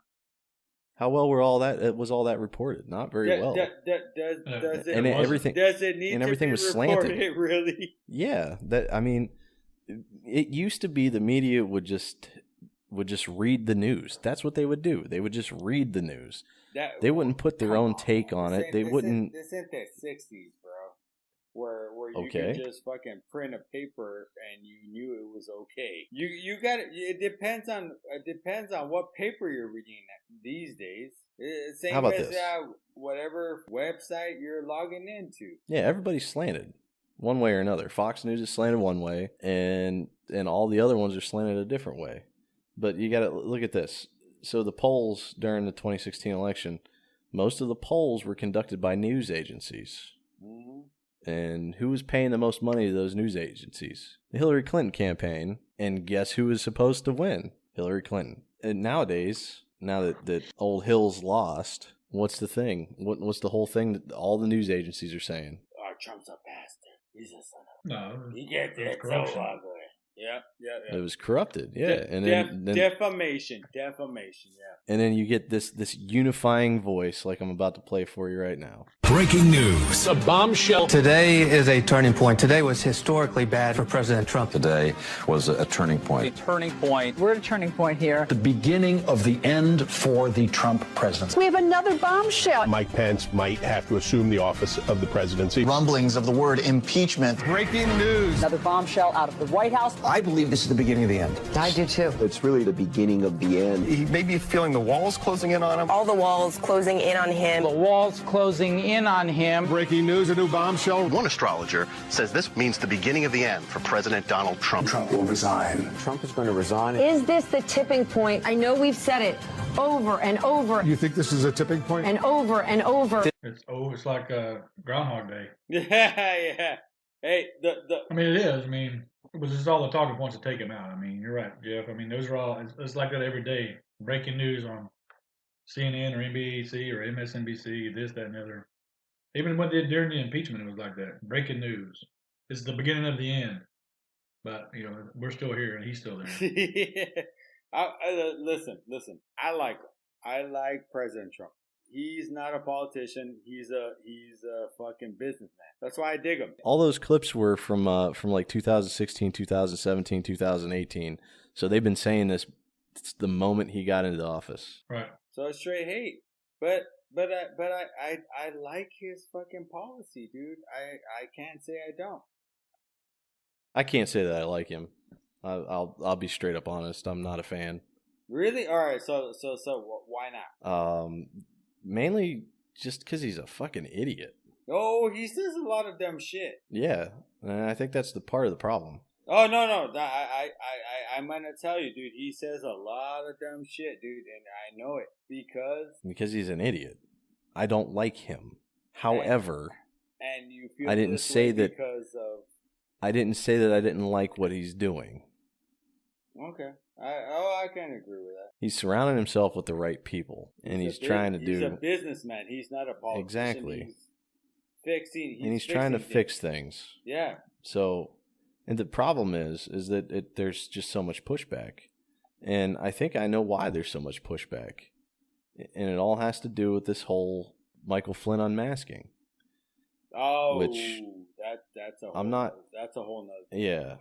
How well was all that reported? Not very well. Does it need and everything to be was reported, slanted? Really? Yeah, it used to be the media would just read the news. That's what they would do. They would just read the news. They wouldn't put their own take on it. They wouldn't. This ain't the 60s, bro. Where you could just fucking print a paper and you knew it was okay. You got it. It depends on what paper you're reading these days. Same How about as this? Whatever website you're logging into. Yeah, everybody's slanted one way or another. Fox News is slanted one way, and all the other ones are slanted a different way. But you got to look at this. So the polls during the 2016 election, most of the polls were conducted by news agencies. Mm-hmm. And who was paying the most money to those news agencies? The Hillary Clinton campaign. And guess who was supposed to win? Hillary Clinton. And nowadays, now that old Hill's lost, what's the thing? What's the whole thing that all the news agencies are saying? Oh, Trump's a bastard. He's a son of No. He gets it so ugly. Yeah. It was corrupted, yeah. And then defamation, yeah. And then you get this unifying voice like I'm about to play for you right now. Breaking news. A bombshell. Today is a turning point. Today was historically bad for President Trump. Today was a turning point. A turning point. We're at a turning point here. The beginning of the end for the Trump presidency. We have another bombshell. Mike Pence might have to assume the office of the presidency. Rumblings of the word impeachment. Breaking news. Another bombshell out of the White House. I believe this is the beginning of the end. I do too. It's really the beginning of the end. He may be feeling the walls closing in on him. All the walls closing in on him. The walls closing in in on him. Breaking news, a new bombshell. One astrologer says this means the beginning of the end for President Donald Trump. Trump will resign. Trump is going to resign. Is this the tipping point? I know we've said it over and over. You think this is a tipping point? And over and over. It's like Groundhog Day. Yeah. Hey, I mean, it is. I mean, it was just all the talking points to take him out. I mean, you're right, Jeff. I mean, those are all. It's like that every day. Breaking news on CNN or NBC or MSNBC. This, that, and the other. Even when they during the impeachment, it was like that. Breaking news. It's the beginning of the end. But we're still here, and he's still there. Listen. I like him. I like President Trump. He's not a politician. He's a fucking businessman. That's why I dig him. All those clips were from like 2016, 2017, 2018. So they've been saying this the moment he got into the office. Right. So it's straight hate. But I like his fucking policy, dude. I can't say I don't. I can't say that I like him. I'll be straight up honest. I'm not a fan. Really? All right. So why not? Mainly just because he's a fucking idiot. Oh, he says a lot of dumb shit. Yeah, and I think that's the part of the problem. Oh no! I'm gonna tell you, dude. He says a lot of dumb shit, dude, and I know it because he's an idiot. I don't like him. However, and you feel I didn't this say way that because of. I didn't say that I didn't like what he's doing. Okay. I can agree with that. He's surrounding himself with the right people, and he's trying to do. He's a businessman. He's not a politician. Exactly. He's trying to fix things. Yeah. So, and the problem is that there's just so much pushback, and I think I know why there's so much pushback, and it all has to do with this whole Michael Flynn unmasking. Oh, which that's a whole. That's a whole nother. Yeah.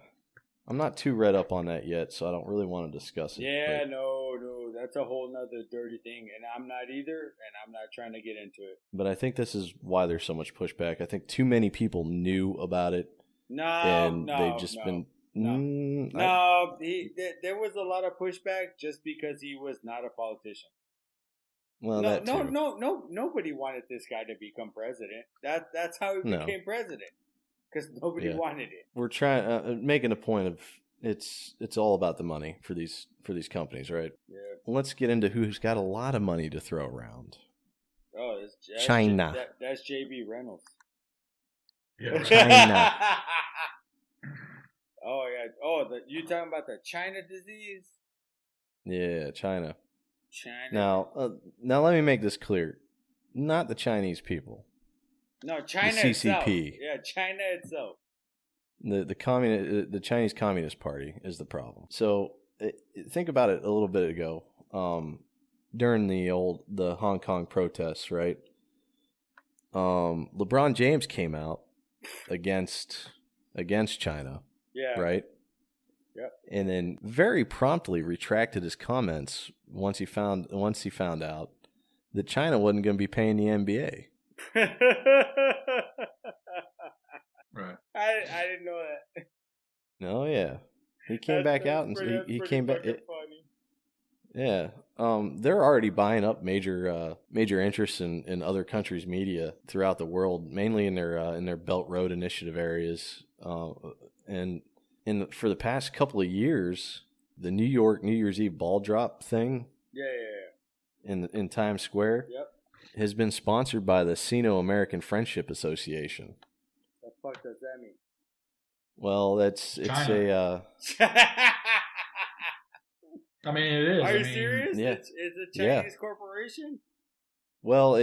I'm not too read up on that yet, so I don't really want to discuss it. Yeah, no, that's a whole nother dirty thing, and I'm not either, and I'm not trying to get into it. But I think this is why there's so much pushback. I think too many people knew about it. They've just been. There was a lot of pushback just because he was not a politician. Well, nobody wanted this guy to become president. That's how he became president. Because nobody wanted it. We're trying making a point of it's all about the money for these companies, right? Yeah. Let's get into who's got a lot of money to throw around. Oh, China. That's J.B. Reynolds. Yeah. China. Oh yeah. Oh, you talking about the China disease? Yeah, China. China. Now let me make this clear. Not the Chinese people. No, China the CCP. Itself. Yeah, China itself. The Chinese Communist Party is the problem. So think about it a little bit ago. During the Hong Kong protests, right? LeBron James came out against China. Yeah. Right? Yep. And then very promptly retracted his comments once he found out that China wasn't going to be paying the NBA. Right. I didn't know that. No, yeah. He came back out and he came back. Funny. Yeah. They're already buying up major interests in other countries' media throughout the world, mainly in their Belt Road Initiative areas. And for the past couple of years, the New York New Year's Eve ball drop thing. Yeah. In Times Square. Yep. Has been sponsored by the Sino-American Friendship Association. The fuck does that mean? Well, it's China. I mean, it is. Are you serious? Yeah. It's a Chinese corporation? Well,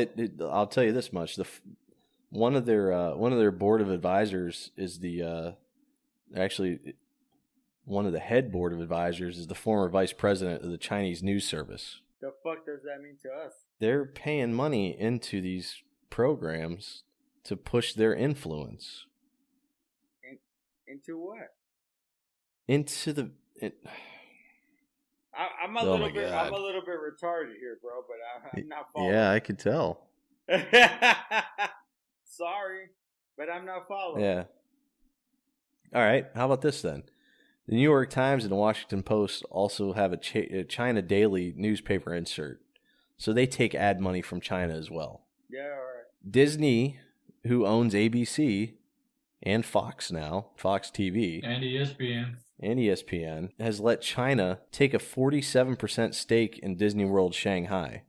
I'll tell you this much: one of their board of advisors is one of the head board of advisors is the former vice president of the Chinese news service. The fuck does that mean to us? They're paying money into these programs to push their influence. Into what? Into the. I'm a little bit retarded here, bro. But I'm not following. Yeah, I could tell. Sorry, but I'm not following. Yeah. All right. How about this then? The New York Times and the Washington Post also have a China Daily newspaper insert. So they take ad money from China as well. Yeah, all right. Disney, who owns ABC and Fox now, Fox TV, And ESPN, has let China take a 47% stake in Disney World Shanghai.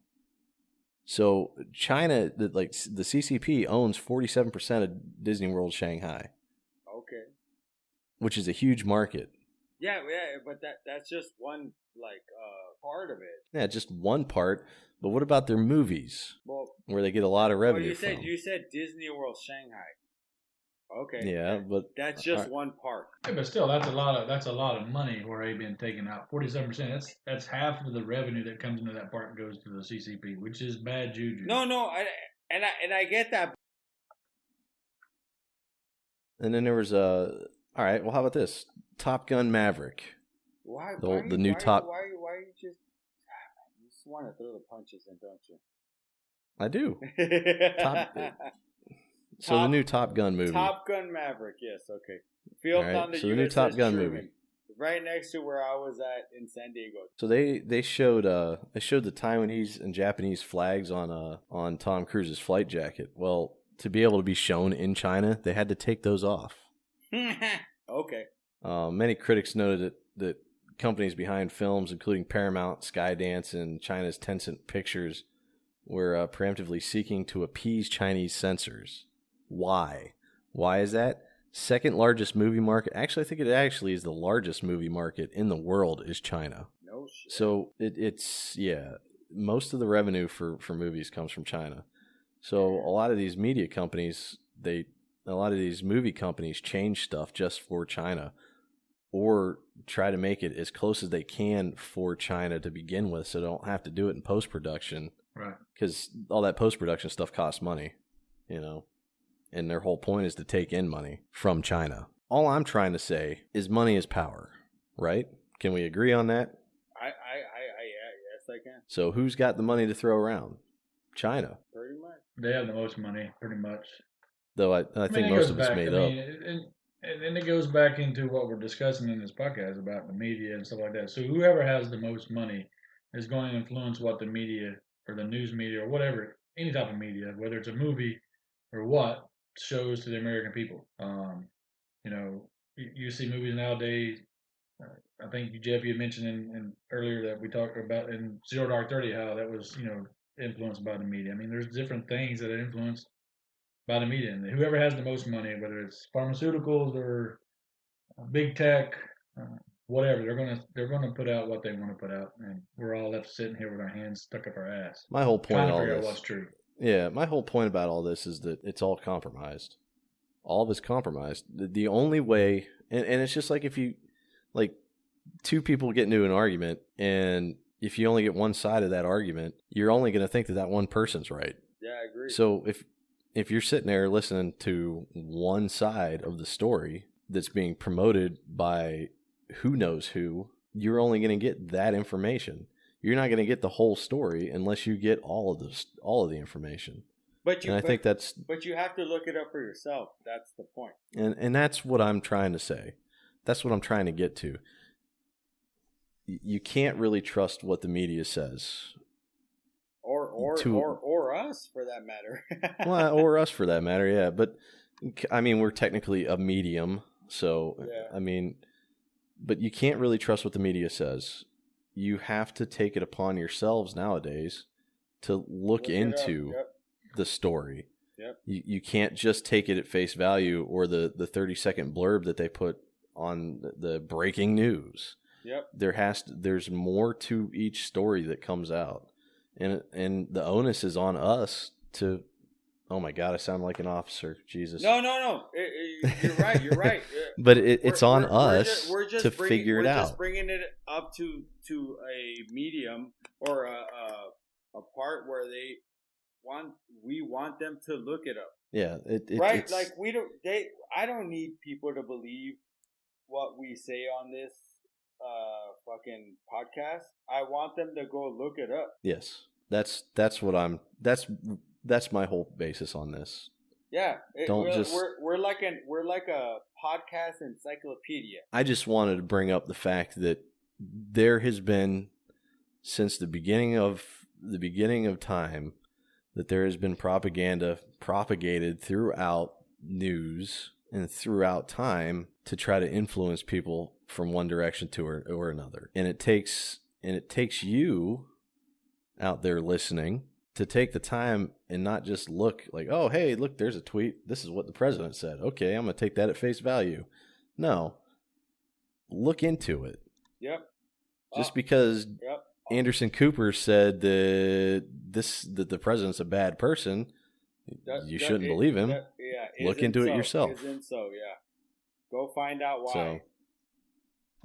So China, the CCP owns 47% of Disney World Shanghai. Okay. Which is a huge market. Yeah, but that's just one part of it. Yeah, just one part. But what about their movies, where they get a lot of revenue from? You said Disney World Shanghai. Okay. Yeah, but that's just one park. Yeah, but still, that's a lot of money already being taken out. 47%. That's half of the revenue that comes into that park goes to the CCP, which is bad juju. No, I get that. And then there was all right. Well, how about this? Top Gun Maverick. Why you just want to throw the punches in, don't you? I do. The new Top Gun movie. Top Gun Maverick, yes, okay. Filmed on the new Top Gun Truman, movie, right next to where I was at in San Diego. So they showed the Taiwanese and Japanese flags on Tom Cruise's flight jacket. Well, to be able to be shown in China, they had to take those off. Okay. Many critics noted that companies behind films, including Paramount, Skydance, and China's Tencent Pictures, were preemptively seeking to appease Chinese censors. Why? Why is that? Second largest movie market. Actually, I think it actually is the largest movie market in the world is China. No shit. So it's most of the revenue for movies comes from China. So a lot of these media companies, a lot of these movie companies change stuff just for China, or try to make it as close as they can for China to begin with, so they don't have to do it in post-production. Right. Because all that post-production stuff costs money, and their whole point is to take in money from China. All I'm trying to say is money is power, right? Can we agree on that? Yes, I can. So who's got the money to throw around? China. Pretty much. They have the most money, pretty much. Though I think most of it's made up. And it goes back into what we're discussing in this podcast about the media and stuff like that. So whoever has the most money is going to influence what the media or the news media or whatever, any type of media, whether it's a movie or what, shows to the American people. You see movies nowadays. I think Jeff, you mentioned in earlier that we talked about in Zero Dark 30 how that was influenced by the media. I mean, there's different things that are influenced by the media, and whoever has the most money, whether it's pharmaceuticals or big tech, whatever, they're gonna put out what they want to put out, and we're all left sitting here with our hands stuck up our ass. My whole point trying to all figure this, out what's true. Yeah, my whole point about all this is that it's all compromised. All of it's compromised. The only way, and it's just like if you, two people get into an argument, and if you only get one side of that argument, you're only going to think that one person's right. Yeah, I agree. So if you're sitting there listening to one side of the story that's being promoted by who knows who, you're only going to get that information. You're not going to get the whole story unless you get all of the information. But you have to look it up for yourself. That's the point. And that's what I'm trying to say. That's what I'm trying to get to. You can't really trust what the media says. Or us, for that matter. Well, or us, for that matter, yeah. But, I mean, we're technically a medium, so, yeah. I mean, but you can't really trust what the media says. You have to take it upon yourselves nowadays to look into the story. Yep. You can't just take it at face value or the 30-second blurb that they put on the breaking news. Yep. There's more to each story that comes out. And the onus is on us to. Oh my God, I sound like an officer. Jesus. No. You're right. But it's on us to figure it out. We're just bringing it up to a medium or a part where we want them to look it up. Yeah, right. Like I don't need people to believe what we say on this fucking podcast. I want them to go look it up. Yes, that's my whole basis on this. Yeah, we're like a podcast encyclopedia. I just wanted to bring up the fact that there has been, since the beginning of time, that there has been propaganda propagated throughout news and throughout time to try to influence people from one direction to or another. And it takes you out there listening to take the time and not just look like, oh, hey, look, there's a tweet. This is what the president said. Okay, I'm going to take that at face value. No. Look into it. Yep. Just because Anderson Cooper said that the president's a bad person, you shouldn't believe him. Look into it yourself. Isn't so, yeah. Go find out why. So,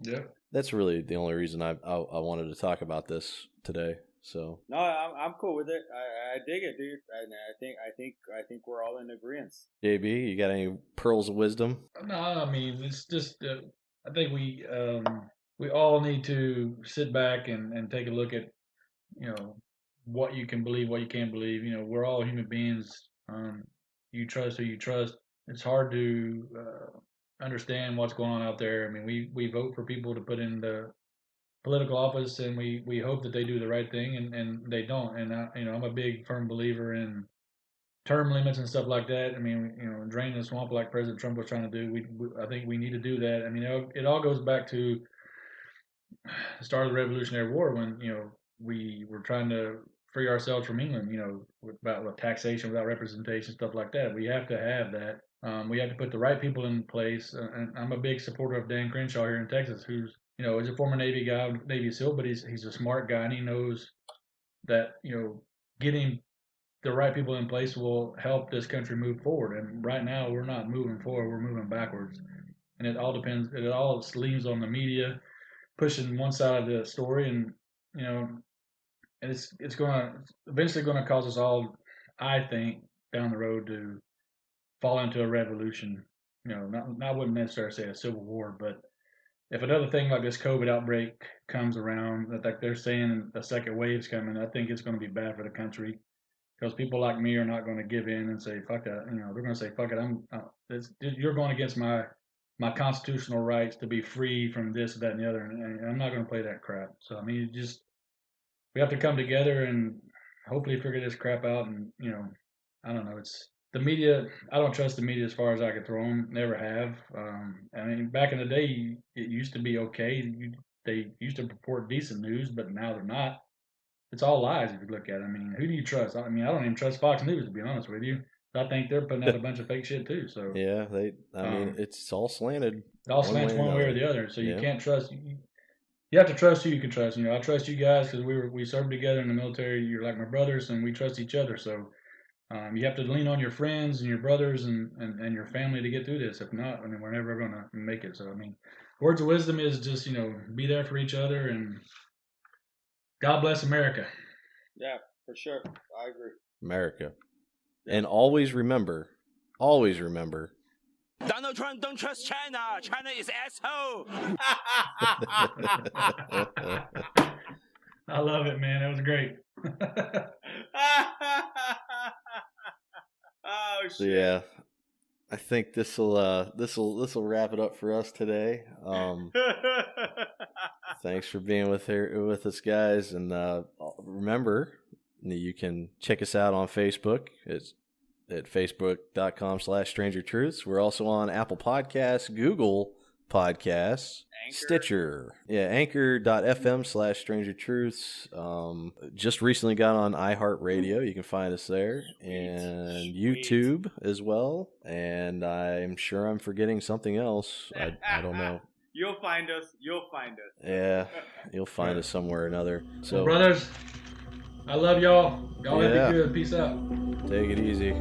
yeah. That's really the only reason I wanted to talk about this today. So no, I'm cool with it. I dig it, dude. I think we're all in agreement. JB, you got any pearls of wisdom? No, I mean it's just I think we all need to sit back and take a look at what you can believe, what you can't believe. We're all human beings. You trust who you trust. It's hard to understand what's going on out there. I mean, we vote for people to put in the political office, and we hope that they do the right thing, and they don't. And I'm a big firm believer in term limits and stuff like that. I mean, drain the swamp like President Trump was trying to do. I think we need to do that. I mean, it all goes back to the start of the Revolutionary War when we were trying to free ourselves from England. With taxation, without representation, stuff like that. We have to have that. We have to put the right people in place. And I'm a big supporter of Dan Crenshaw here in Texas, who's he's a former Navy guy, Navy SEAL, but he's a smart guy, and he knows that getting the right people in place will help this country move forward. And right now, we're not moving forward; we're moving backwards. And it all depends. It all leans on the media pushing one side of the story, and and it's eventually going to cause us all, I think, down the road to fall into a revolution. I wouldn't necessarily say a civil war, but if another thing like this COVID outbreak comes around, like they're saying a second wave's coming, I think it's going to be bad for the country, because people like me are not going to give in and say, fuck that. They're going to say, fuck it. You're going against my constitutional rights to be free from this, that, and the other. And I'm not going to play that crap. So, I mean, we have to come together and hopefully figure this crap out. And, I don't know. It's the media. I don't trust the media as far as I could throw them. Never have. I mean, back in the day, it used to be okay. They used to report decent news, but now they're not. It's all lies if you look at it. I mean, who do you trust? I mean, I don't even trust Fox News, to be honest with you. I think they're putting out a bunch of fake shit too. So yeah, I mean, it's all slanted. It all slants one way or the other. So you can't trust. You have to trust who you can trust. I trust you guys because we served together in the military. You're like my brothers, and we trust each other. So you have to lean on your friends and your brothers and your family to get through this. If not, I mean, we're never going to make it. So I mean, words of wisdom is just be there for each other, and God bless America. Yeah, for sure. I agree. America. And always remember, Donald Trump don't trust China. China is asshole. I love it, man. That was great. Oh shit. So yeah, I think this'll wrap it up for us today. Thanks for being with us, guys, and remember, you can check us out on Facebook. It's at facebook.com/Stranger Truths. We're also on Apple Podcasts, Google Podcasts, Anchor. Stitcher. Yeah, anchor.fm/Stranger Truths. Just recently got on iHeartRadio. You can find us there. And YouTube as well. And I'm sure I'm forgetting something else. I don't know. You'll find us. Yeah, you'll find us somewhere or another. So, brothers, I love y'all. Y'all have be good. Peace out. Take it easy.